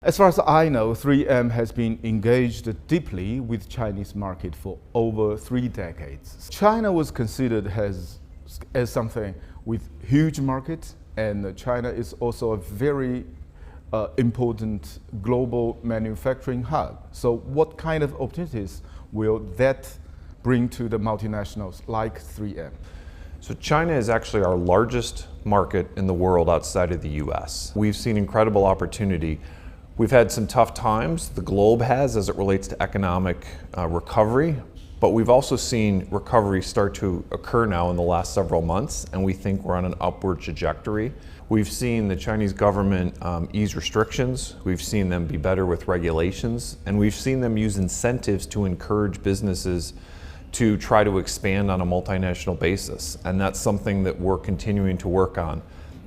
As far as I know, 3M has been engaged deeply with Chinese market for over 3 decades. China was considered as something with huge market, and China is also a very important global manufacturing hub. So what kind of opportunities will that bring to the multinationals like 3M? So China is actually our largest market in the world outside of the US. We've seen incredible opportunity. We've had some tough times, the globe has, as it relates to economic recovery, but we've also seen recovery start to occur now in the last several months, and we think we're on an upward trajectory. We've seen the Chinese government ease restrictions, we've seen them be better with regulations, and we've seen them use incentives to encourage businesses to try to expand on a multinational basis, and that's something that we're continuing to work on.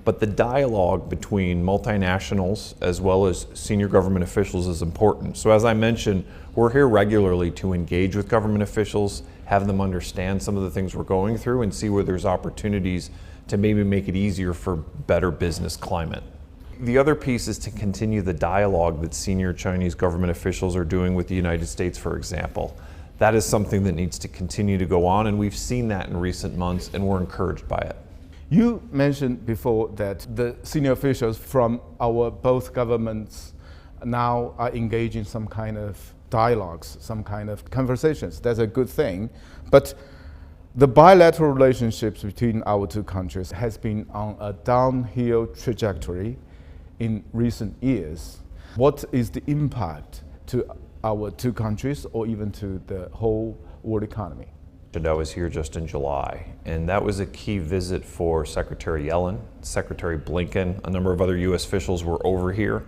But the dialogue between multinationals as well as senior government officials is important. So as I mentioned, we're here regularly to engage with government officials, have them understand some of the things we're going through and see where there's opportunities to maybe make it easier for better business climate. The other piece is to continue the dialogue that senior Chinese government officials are doing with the United States, for example. That is something that needs to continue to go on, and we've seen that in recent months, and we're encouraged by it. You mentioned before that the senior officials from our both governments now are engaging in some kind of dialogues, some kind of conversations. That's a good thing. But the bilateral relationships between our two countries has been on a downhill trajectory in recent years. What is the impact to our two countries or even to the whole world economy? I was here just in July, and that was a key visit for Secretary Yellen, Secretary Blinken, a number of other U.S. officials were over here.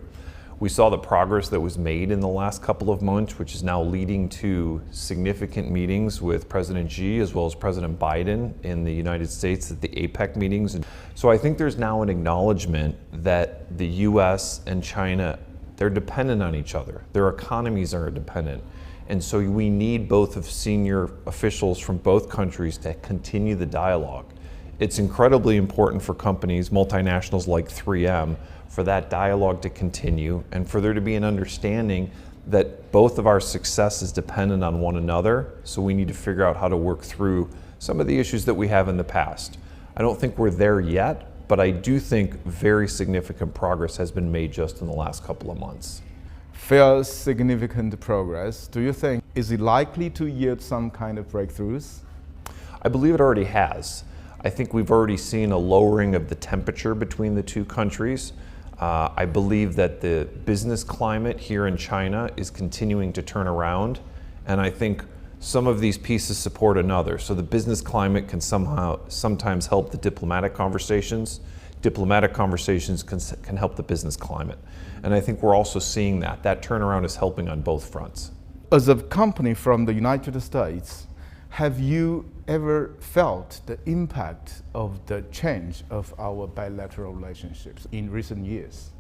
We saw the progress that was made in the last couple of months, which is now leading to significant meetings with President Xi as well as President Biden in the United States at the APEC meetings. So I think there's now an acknowledgement that the U.S. and China, they're dependent on each other. Their economies are dependent. And so we need both of senior officials from both countries to continue the dialogue. It's incredibly important for companies, multinationals like 3M, for that dialogue to continue and for there to be an understanding that both of our success is dependent on one another. So we need to figure out how to work through some of the issues that we have in the past. I don't think we're there yet, but I do think very significant progress has been made just in the last couple of months. Fair significant progress. Do you think, is it likely to yield some kind of breakthroughs? I believe it already has. I think we've already seen a lowering of the temperature between the two countries. I believe that the business climate here in China is continuing to turn around, and I think some of these pieces support another. So the business climate can sometimes help the diplomatic conversations. Diplomatic conversations can help the business climate. And I think we're also seeing that. That turnaround is helping on both fronts. As a company from the United States, have you ever felt the impact of the change of our bilateral relationships in recent years?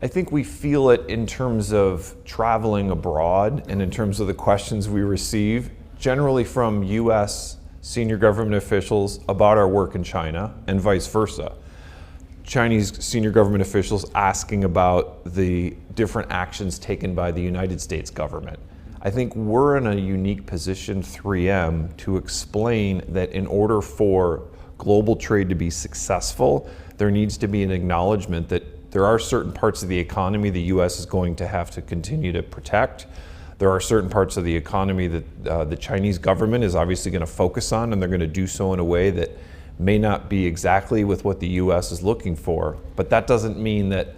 I think we feel it in terms of traveling abroad and in terms of the questions we receive, generally from US senior government officials about our work in China and vice versa. Chinese senior government officials asking about the different actions taken by the United States government. I think we're in a unique position, 3M, to explain that in order for global trade to be successful, there needs to be an acknowledgement that there are certain parts of the economy the US is going to have to continue to protect. There are certain parts of the economy that the Chinese government is obviously going to focus on, and they're going to do so in a way that may not be exactly with what the US is looking for, but that doesn't mean that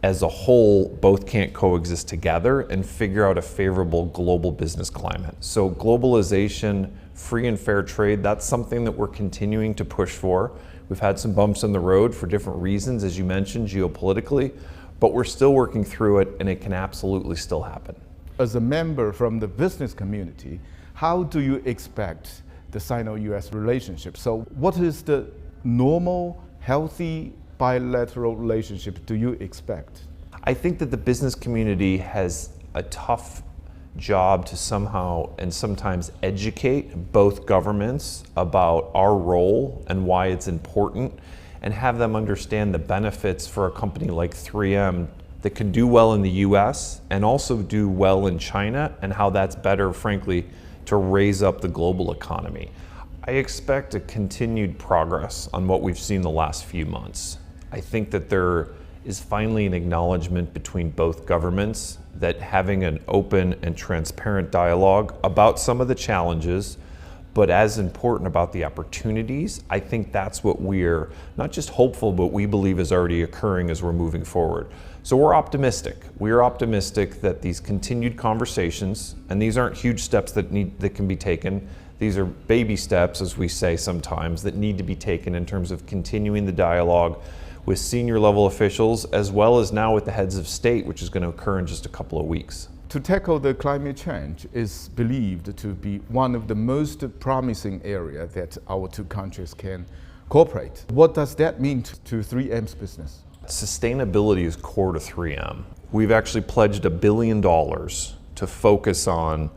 as a whole, both can't coexist together and figure out a favorable global business climate. So globalization, free and fair trade, that's something that we're continuing to push for. We've had some bumps in the road for different reasons, as you mentioned, geopolitically, but we're still working through it, and it can absolutely still happen. As a member from the business community, how do you expect the Sino-US relationship? So what is the normal, healthy bilateral relationship do you expect? I think that the business community has a tough job to somehow and sometimes educate both governments about our role and why it's important, and have them understand the benefits for a company like 3M that can do well in the US and also do well in China, and how that's better, frankly, to raise up the global economy. I expect a continued progress on what we've seen the last few months. I think that there is finally an acknowledgement between both governments that having an open and transparent dialogue about some of the challenges, but as important about the opportunities. I think that's what we're not just hopeful, but we believe is already occurring as we're moving forward. So we're optimistic. We're optimistic that these continued conversations, and these aren't huge steps that can be taken. These are baby steps, as we say sometimes, that need to be taken in terms of continuing the dialogue with senior level officials, as well as now with the heads of state, which is going to occur in just a couple of weeks. To tackle the climate change is believed to be one of the most promising areas that our two countries can cooperate. What does that mean to 3M's business? Sustainability is core to 3M. We've actually pledged $1 billion to focus on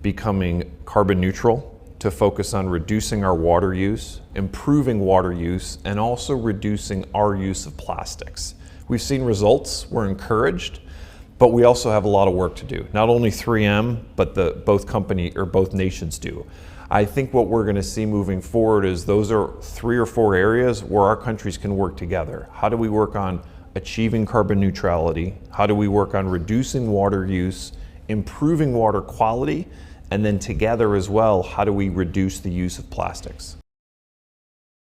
becoming carbon neutral, to focus on reducing our water use, improving water use, and also reducing our use of plastics. We've seen results, we're encouraged, but we also have a lot of work to do. Not only 3M, but both nations do. I think what we're going to see moving forward is those are 3 or 4 areas where our countries can work together. How do we work on achieving carbon neutrality? How do we work on reducing water use, improving water quality, and then together as well, how do we reduce the use of plastics?